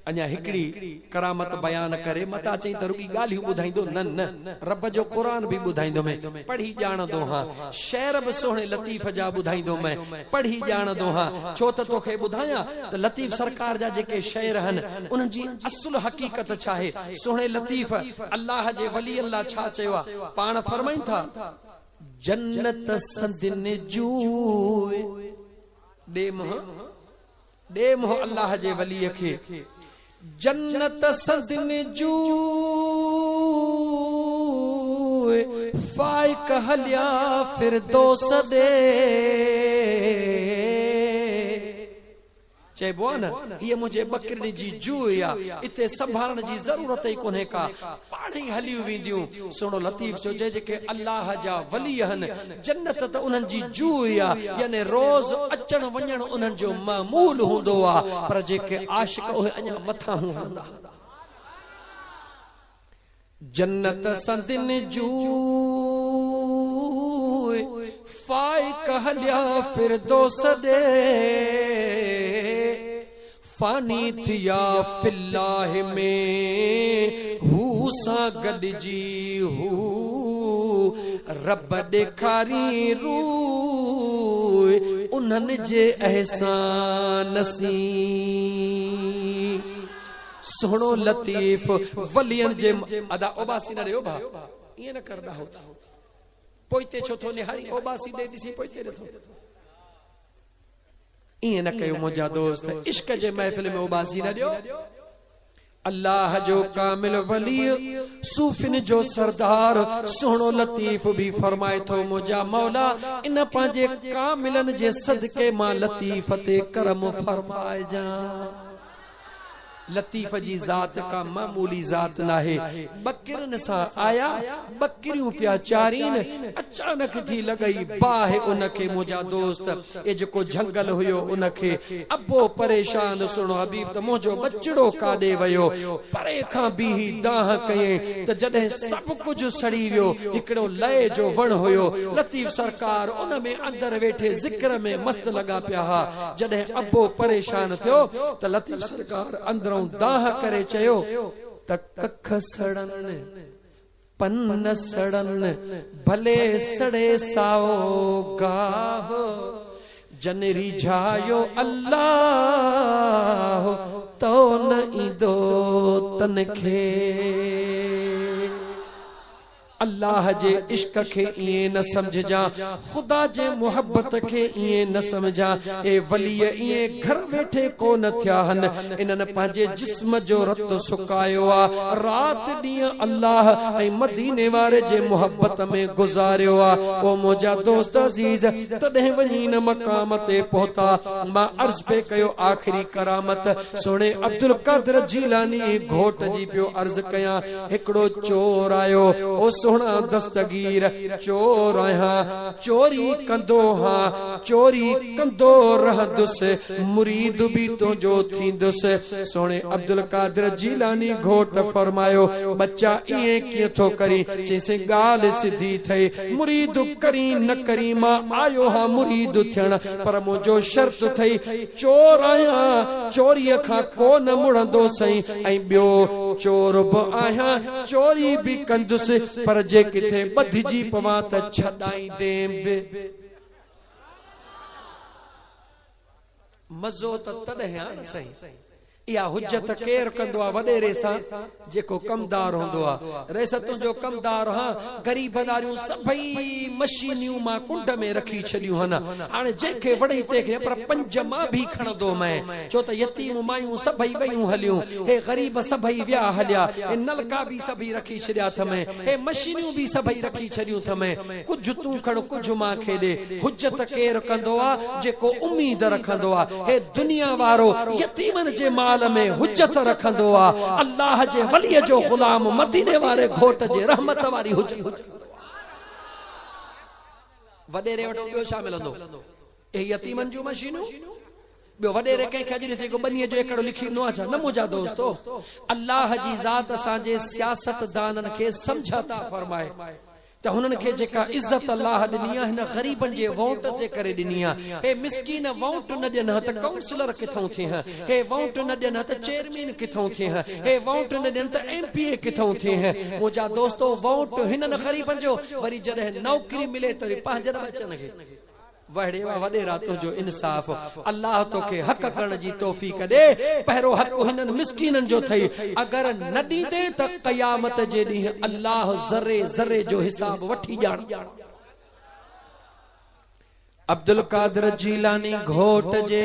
अञा हिकड़ी करामत बयान करे मता चई त रुगी गालियूं ॿुधाईंदो न न रब जो कुरान भी ॿुधाईंदो मैं पढ़ी ॼाणंदो हां शेर भी सोहणे लतीफ जा ॿुधाईंदो मैं पढ़ी ॼाणंदो हां छो त तोखे ॿुधायां त लतीफ सरकार जा जेके शेर हन उन जी असुल हकीकत छा है सोहणे लतीफ अल्लाह जे वली अल्लाह छा चयो पाण फरमाइन था जन्नत संदिन जू दे मोह अल्लाह जे वली खे जन्नत संदिन जू फाइक हलिया फिर दोस्त दे चइबो न ये मुझे बकरी जी जू या इते संभालण जी जरूरत ही कोने का पाणी हली वेंदियूं सुनो लतीफ जो जेके अल्लाह जा वली हन जन्नत त उन्हन जी जू या यानी रोज अचण वञण उन्हन जो मामूल हुंदो आ पर जेके आशिक ओहे अञा मथा हूंदा जन्नत संदिन जू फाइक हलिया फिर दोस्त दे फानी थिया फिल्लाह में हू सा गॾिजी हू रब ॾेखारी रू उन्हनि जे एहसान सी सोहणो लतीफ वलियन जे अदा ओबासी न रे ओबा ये न करदा होता पोइते छो थो निहारी ओबासी दे दिसी पोइते नथो इए न कयो मुंहिंजा दोस्त इश्क जे महफिल में उबासी न दियो अल्लाह जो कामिल वली सूफिन जो सरदार सोहणो लतीफ भी फरमाए थो मुंहिंजा मौला इन पंहिंजे कामिलन जे सदके मां लतीफ ते करम फरमाए जा लतीफ जी जात का मामूली जात ना है बकरन सा आया बकरियों प्या चारीन अचानक थी लगई बाह उनके मुझा दोस्त ए जो जंगल हुयो उनके अबो परेशान सुनो हबीब त मुझो बचड़ो कादे वयो परे खां भी दाह कये त जदे सब कुछ सड़ी वियो इकड़ो लय जो वण हुयो लतीफ सरकार उन में अंदर वेठे जिक्र में मस्त लगा पिया जदे अबो परेशान थियो त लतीफ सरकार अंदर दाह करे चयो त कख सड़न पन सड़न भले सड़े साओ गाह जन रिझायो अल्लाह तो न ईंदो तन खे अल्लाह जे इश्क के इए न समझजा खुदा जे मोहब्बत के इए न समझा ए वली इए घर बैठे को न थिया हन इनन पांजे जिस्म जो रत सुकायो आ रात दी अल्लाह ए मदीने वारे जे मोहब्बत में गुजारियो आ ओ मोजा दोस्त अजीज तदे वनी न मकाम ते पहुता मा अर्ज पे कयो आखिरी करामत सोने अब्दुल कादिर जीलानी घोट जी पियो अर्ज कया एकड़ो चोर आयो ओ सोना दस्तगीर चोर आया चोरी कंदो हाँ चोरी कंदो रहदुस मुरीद भी तो जो थी दुस सोने अब्दुल कादिर जीलानी घोट फरमायो बच्चा इए किए थो करी जैसे गाल सिधी थई मुरीद करी न करी मां आयो हाँ मुरीद थियण पर मुझो शर्त थई चोर आया चोरी खा को न मुड़ंदो सही ऐं बियो चोर भी आया चोरी भी कंदुस पर जे किथे बधजी पवा त छदाई दे मजो त तदे आ सही या हुज्जत केर कंदो आ वडेरे सा जेको कमदार होंदो आ रेसतों जो कमदार हां गरीबदारियों सभई मशीनियों मा कुंड में रखी छडियो हन हाने जेके वडई ते के पर पंज मा भी खणदो मैं छो त यतीम मायूं सभई वयूं हलियूं हे गरीब सभई व्या हलिया हे नलका भी सभई रखी छडिया थमे हे मशीनियों भी सभई रखी छडियो थमे कुछ तू खण कुछ मा खेदे हुज्जत केर कंदो आ जेको उम्मीद रखंदो आ हे दुनिया वारो यतीमन जे माल में हुज्जत रखंदो आ अल्लाह जे वली जो गुलाम मदीने वाले घोट जे रहमत वारी हुज्जत वडेरे वटो बियो शामिल हंदो ए यतीमन जो मशीनू बियो वडेरे के खजरी थे को बनिए जो एकड़ो लिखी नो अच्छा न मुजा दोस्तो अल्लाह जी जात साजे सियासत दानन के समझाता फरमाए त त हुननि खे जेका इज्जत अल्लाह ॾिनी आहे हिन ग़रीबनि जे वोट जे करे ॾिनी आहे। हे मिस्कीन वोट न ॾियनि हा त काउंसलर किथां थिए हा, हे वोट न ॾियनि हा त चेयरमैन किथां थिए हा, हे वोट न ॾियनि त MPA किथां थिए हा। मुंहिंजा दोस्तो वोट हिननि ग़रीबनि जो, वरी जॾहिं नौकरी मिले त वरी पंहिंजनि बचनि खे वड़े वॾे रातो जो इंसाफ। अल्लाह तोखे हक़ करण जी तौफ़ीक़ ॾे। पहिरों हक़ हिननि मिस्कीननि जो थई, अगर न ॾींदे त क़यामत जे ॾींहुं अल्लाह ज़रे ज़रे जो हिसाब वठी ॼाण। अब्दुल कादिर जीलानी घोट जे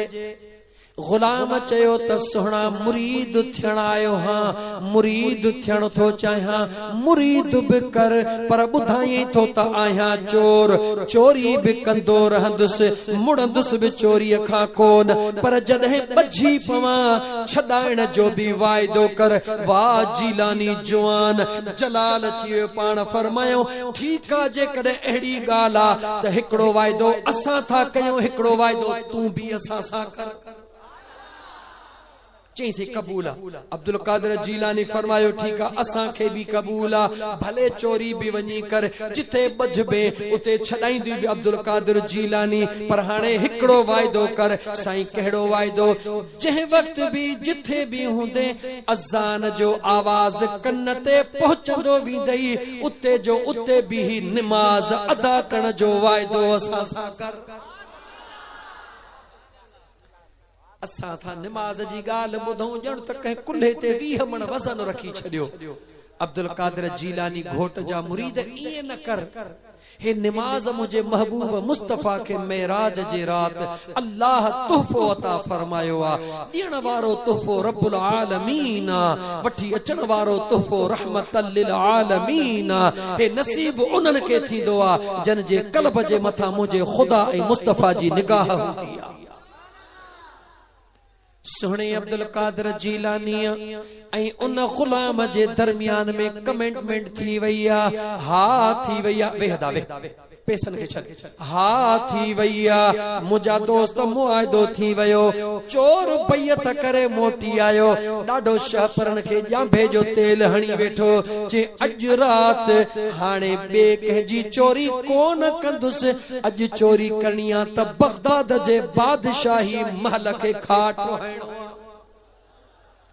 गुलाम चयो त सुहणा मुरीद थियण आयो हां, मुरीद थियण थो चाहियां, मुरीद बि कर पर ॿुधाई थो त आहियां चोर, चोरी बि कंदो रहंदुसि, मुड़ंदुसि बि चोरीअ खां कोन, पर जॾहिं ॿझी पवां छॾाइण जो बि वाइदो कर। वाह जीलानी जुआन, जलाल अची वियो पाण फरमायो ठीकु आहे जेकॾहिं अहिड़ी ॻाल्हि आहे त हिकिड़ो वाइदो असां था कयूं, हिकिड़ो वाइदो तूं बि असां सां कर। चईंसि कबूल आहे। अब्दुल कादिर जीलानी फरमायो ठीकु आहे असां खे बि कबूल आहे, भले चोरी बि वञी कर, जिथे बजबे उते छॾाईंदी बि अब्दुल कादिर जीलानी, पर हाणे हिकिड़ो वाइदो कर। साईं कहिड़ो वाइदो? जंहिं वक्त बि जिथे बि हूंदे अज़ान जो आवाज़ कन ते पहुचंदो वेंदई, उते जो उते बि निमाज़ अदा करण जो वाइदो असां सां कर। असां था निमाज़ जी ॻाल्हि ॿुधूं ॼण त कंहिं कुल्हे ते 20 मण वज़न रखी छॾियो। अब्दुल कादिर जीलानी घोट जा मुरीद ईअं न कर। हे निमाज़ मुझे महबूब मुस्तफा के मेराज जे रात अल्लाह तोहफो अता फरमायो आ। ॾियण वारो तोहफो रब्बुल आलमीन आ, वठी अचण वारो तोहफो रहमतल लिल आलमीन आ। हे नसीब उन्हनि खे थींदो आ जन जे क़ल्ब जे मथां मुझे खुदा ऐं मुस्तफा जी निगाह हूंदी आ। सुहणे अब्दुल कादिर जीलानी ऐं उन गुलाम जे दरमियान में कमिटमेंट थी वई आहे। हा थी वई आहे, वेहदा वे पैसनि खे छॾ, हा थी वई आहे। मुंहिंजा दोस्त मुआइदो थी वियो, चोर बैयत करे मोटी आयो, ॾाढो शहपरनि खे ॼांभे जो तेल हणी वेठो, जे अॼु राति हाणे ॿिए कंहिंजी चोरी कोन कंदुसि, अॼु चोरी करणी आहे त बगदाद जे बादशाही महल खे खाट हणो।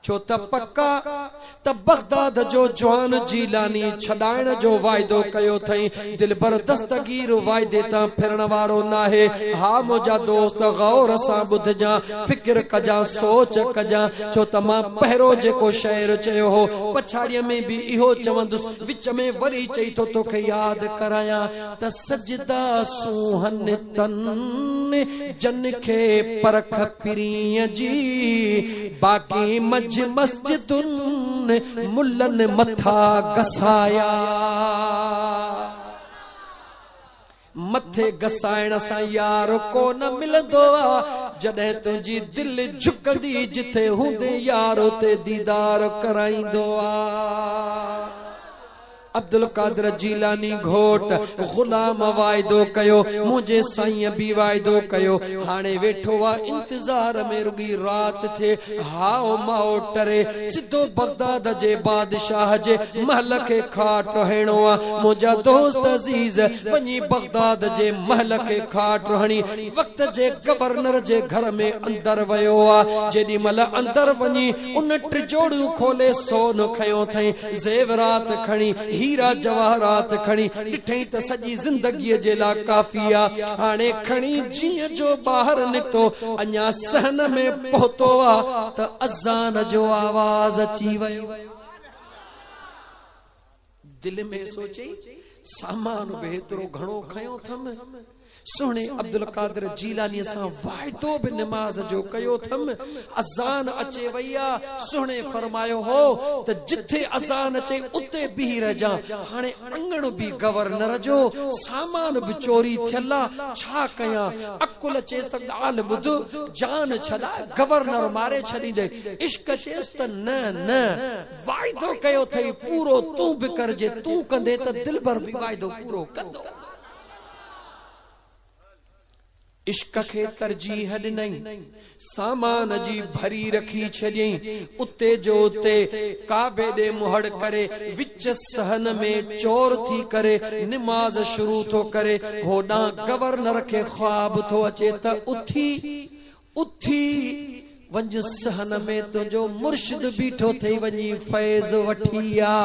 छो त पक्का त बगदाद जो जवान जीलानी छॾाइण जो वाइदो कयो अथई, दिलबर दस्तगीर वाइदे तां फिरण वारो नाहे। हा मुंहिंजा दोस्त गौर सां ॿुधजां, फिक्र कजां, सोच कजां, छो त मां पहिरों जेको शहर चयो हो पछाड़ीअ में बि इहो चवंदुसि, विच में वरी चई थो तोखे यादि करायां त सजदा सुहन तन जन खे परख पिरीअ जी, बाक़ी मस्जिदुन मुल्लन मथा गसाया। मथे गसाइण सां यार कोन मिलंदो आ, जॾहिं तुंहिंजी दिलि झुकंदी जिथे हूंदे यार उते दीदार कराईंदो आ। अब्दुल कादिर जीलानी घोट गुलाम वाइदो कयो, मुझे साईं भी वाइदो कयो, हाणे वेठो आ इंतजार में रुगी रात थे। हाओ माओ टरे सिद्धो बगदाद जे बादशाह जे महल के खाट हणो आ। मुंहिंजा दोस्त अजीज वञी बगदाद जे महल के खाट हणी वक्त जे गवर्नर जे घर में अंदर वयो आ। जेडी मल अंदर वञी उन टिजोड़ियूं खोले सोन खयो थई, ज़ेवरात खणी, हीरा जवाहरात खणी, ॾिठई त सॼी ज़िंदगीअ जे लाइ काफ़ी आहे। हाणे खणी जीअं जो ॿाहिरि निकितो, अञा सहन में पहुतो आहे त अज़ान जो आवाज़ अची वियो। दिल में सोचई सामान बि एतिरो घणो खयो अथमि, सुहिणे अब्दुल कादिर जीलानी सां वाइदो बि निमाज़ जो कयो अथमि, अज़ान अचे वई आहे। सुहिणे फरमायो हो त जिथे अज़ान अचे उते बीही रहिजां। हाणे अंगण बि गवर्नर जो, सामान बि चोरी थियल आहे, छा कयां? अकुल चेस त ॻाल्हि ॿुध, जान छॾाए, गवर्नर मारे छॾींदे। इश्क चेस त न न, वाइदो कयो अथई पूरो तूं बि करजे, तूं कंदे त दिलबर बि वाइदो पूरो कंदो। इश्क के तरजीह ॾिनई, सामान जी भरी रखी छॾियई, उते जो उते काबे ॾे मुहड़ करे विच सहन में चोर थी करे निमाज शुरू थो करे। होॾां गवर्नर खे ख्वाब थो अचे त उथी उथी वंज सहन में तुंहिंजो मुर्शिद बीठो थई वञी फैज़ वठी आ।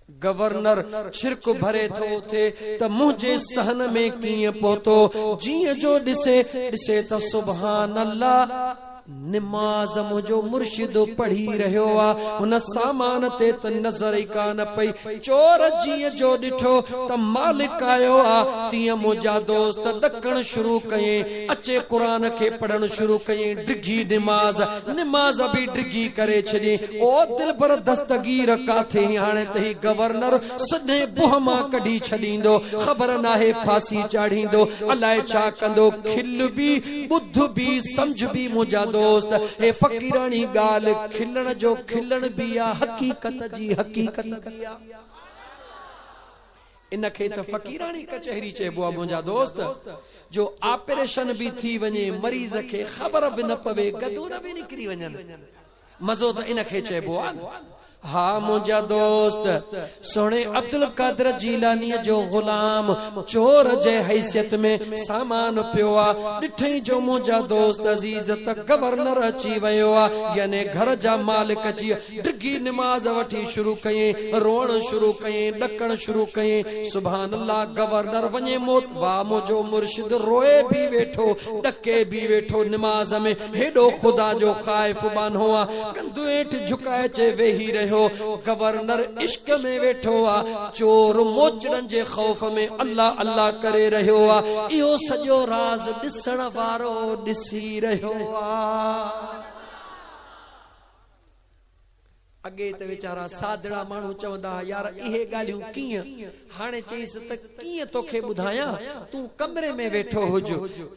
गवर्नर छिरक भरे थो थे त मुझे सहन में कीअं पहुतो, जीअं जो ॾिसे त सुभान अल्लाह निमाज मुझो मुर्शिद पढ़ी रहियो आ। हुन सामान ते त नज़र ई कान पई, चोर जीअं जो ॾिठो त मालिक आयो आ तीअं मुंहिंजा दोस्त ॾकण शुरू कयईं, अचे क़ुरान खे पढ़ण शुरू कयईं, डिघी निमाज बि डिघी करे छॾी। ओ दिल पर दस्तगीर काथे, हाणे त ही गवर्नर सॼे बुह मां कढी छॾींदो, ख़बर नाहे फांसी चाढ़ींदो, अलाए छा कंदो। खिल बि बुध बि समझ बि मुंहिंजा दोस्त, हे फ़क़ीरानी ॻाल्हि खिलण जो खिलण बि आ, हकीकत जी हकीकत बि आ। इनखे त फ़क़ीरानी कचहरी चइबो आहे मुंहिंजा दोस्त, जो ऑपरेशन भी थी वञे, मरीज़ खे ख़बर भी न पवे, गदूर भी निकिरी वञनि, मज़ो त इनखे चइबो आहे। हाँ मुंहिंजा दोस्त, सोने अब्दुल कादिर जीलानी जो गुलाम चोर जे हैसियत में सामान पियो आ। ॾिठई जो मुंहिंजा दोस्त अजीज त गवर्नर अची वियो आ, यानी घर जा मालिक अची डिघी निमाज वठी शुरू कयईं, रोअण शुरू कयईं, ॾकण शुरू कयईं। सुभान अल्लाह, गवर्नर वञे मौत, वाह मुंहिंजो मुर्शिद रोए भी वेठो, ॾके भी वेठो निमाज में, हेॾो ख़ुदा जो ख़ाइफ़ बानो आ, कंधु हेठि झुकाए चे वेही रहियो। गवर्नर इश्क में वेठो आ, चोर मोचड़न जे खौफ में अल्लाह अल्लाह करे रहियो आ। इहो सॼो राज ॾिसण वारो ॾिसी रहियो आ। अगे त वीचारा सादड़ा माण्हू चवंदा यार इहे ॻाल्हियूं कीअं, हाणे चईस त कीअं तोखे ॿुधायां, तूं कमरे में वेठो हुज,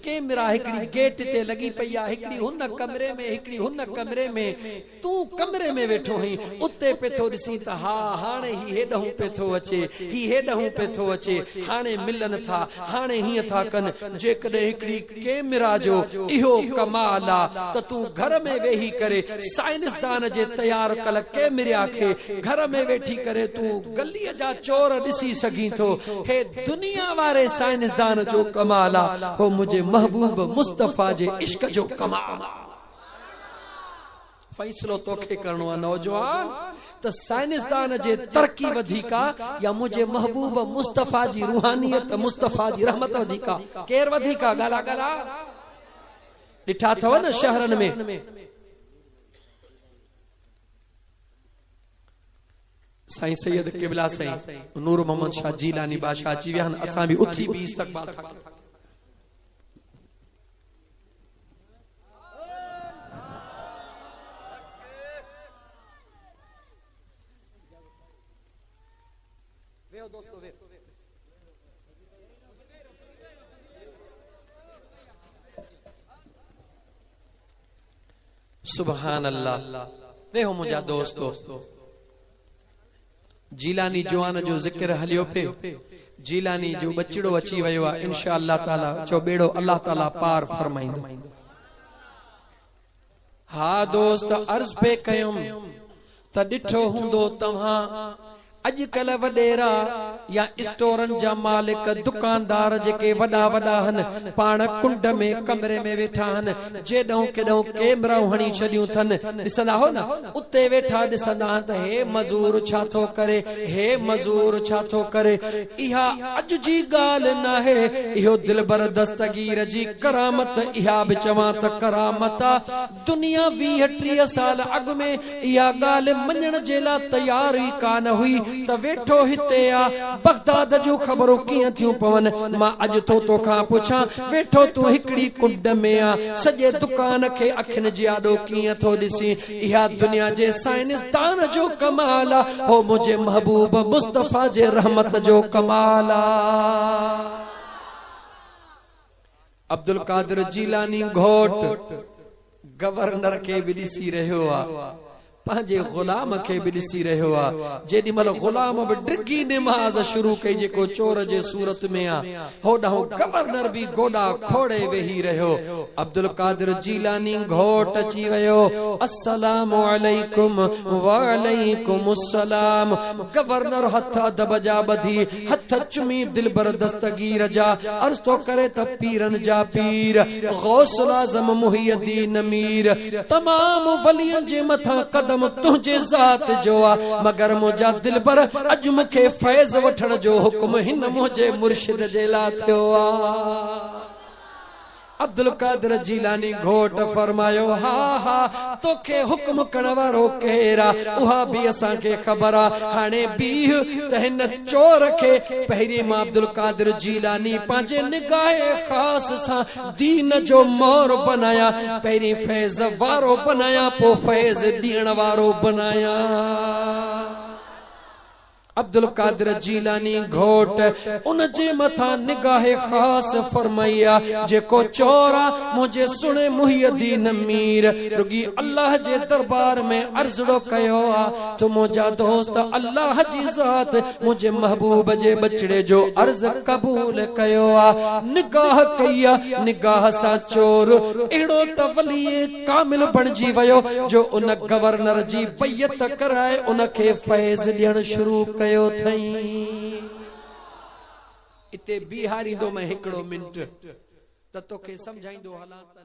कैमरा हिकड़ी गेट ते लगी पई आ, हिकड़ी हुन कमरे में, हिकड़ी हुन कमरे में, तूं कमरे में वेठो ही, उते पे थो ॾिसी त हा हाणे ही हेॾहूं पे थो अचे, ही हेॾहूं पे थो अचे, हाणे मिलन था, हाणे हीअं था कनि। जेकॾहिं हिकड़ी कैमरा जो इहो कमाल आ त तूं घर में वेही करे साइंसदान जे तैयार कल कैमरा खे घर में वेठी करे तू गलीअ जा चोर ॾिसी सघी थो। हे दुनिया वारे साइंसदान जो कमाल आ, हो मुझे महबूब मुस्तफा जे इश्क जो कमाल आ। फैसलो तोखे करणो आहे नौजवान, त साइंसदान जे तरक्की वधीका या मुझे महबूब मुस्तफा जी रूहानियत, मुस्तफा जी रहमत वधीका, केर वधीका? गाला गाला ॾिठा अथव न शहरन में, साईं सैयद क़िबला साईं नूर मोहम्मद शाह जीलानी बादशाह अची विया आहिनि, असां बि उथी बि इस्तक़बाल था कयूं। वेहो दोस्तो वेहो। सुभान अल्लाह, वेहो मुंहिंजा दोस्तो। जीलानी जवान जो जिक्र हलियो पे, जीलानी जो बचड़ो अची वियो आहे, इंशाअल्लाह ताला चो बेड़ो अल्लाह ताला पार फरमाईंदो। हा दोस्त, अर्ज पे कयुम त ॾिठो हूंदो तव्हां अजकल वडेरा या स्टोरन जा मालिक दुकानदार जेके वडा वडा हन, पाण कुंड में कमरे में वेठा हन, जेॾों केॾों कैमराऊं हणी छॾियूं थन, ॾिसंदा हो न, उते वेठा ॾिसंदा त हे मज़ूर छा थो करे, हे मज़ूर छा थो करे। इहा अॼु जी ॻाल्हि न आहे, इहो दिलबर दस्तगीर जी करामत, इहा बि चवां त करामत आ। दुनिया 20-30 साल अॻु में इहा ॻाल्हि मञण जे लाइ तयार ई कान हुई त वेठो हिते आ, बगदाद जो ख़बरूं कीअं थियूं पवन। मां अॼु तो खां पुछां, वेठो तूं हिकड़ी कुंड में आ, सॼे दुकान खे अखियुनि जे आॾो कीअं थो ॾिसी। इहा दुनिया जे साइंसदान जो कमाल आ, हो मुंहिंजे महबूब मुस्तफा जे रहमत जो कमाल आ। अब्दुल कादिर जीलानी घोट गवर्नर के भी ॾिसी रहियो आ, पंहिंजे गुलाम खे बि ॾिसी रहियो आहे। जेॾी महिल गुलाम बि डिगी निमाज़ शुरू कई जेको चोर जे सूरत में आहे, होॾां गवर्नर बि गोॾा खोड़े वेही रहियो। अब्दुल कादिर जीलानी घोट अची वियो। अस्सलामु अलैकुम वालैकुम अस्सलाम। गवर्नर हथ अदब जा ॿधी हथ चुमी दिलबर दस्तगीर जा अर्ज़ तो करे त पीरन जा पीर गौसुल आज़म मुहियद्दीन मीर तमाम वलियन जे मथा कदम तुझे ज़ात जो आ, मगर मुझा दिलबर अज मुखे फैज़ वठण जो हुक्म हिन मुझे मुर्शिद जे ला थियो आ। अब्दुल कादिर जीलानी घोट फरमायो, हा हा तोखे हुक्म करण वारो केरा उहा भी असां के खबर आ। हाणे बीह त हिन चोर खे पहिरीं मां अब्दुल कादिर जीलानी पंहिंजे निगाहे खास सां दीन जो मोर बनाया। पहिरीं फैज़ वारो बनाया, पोइ फैज़ ॾियण वारो बनाया। अब्दुल कादिर जीलानी घोट उन जे मथा निगाहे खास फरमाया, जेको चोरा मुझे सुने मुहियद्दीन मीर रुगी अल्लाह जे दरबार में अर्ज़ड़ो कयो आ, तो मुझा दोस्त अल्लाह जी ज़ात मुझे महबूब जे बचड़े जो अर्ज़ कबूल कयो आ। निगाह कया, निगाह सा चोर एड़ो त वली कामिल बणजी वयो जो उन गवर्नर जी बैयत कराए उन खे फैज़ ॾियण शुरू कयो थई। इते बिहारी दो मैं हिकड़ो मिनट त तोखे समझाईंदो हलां त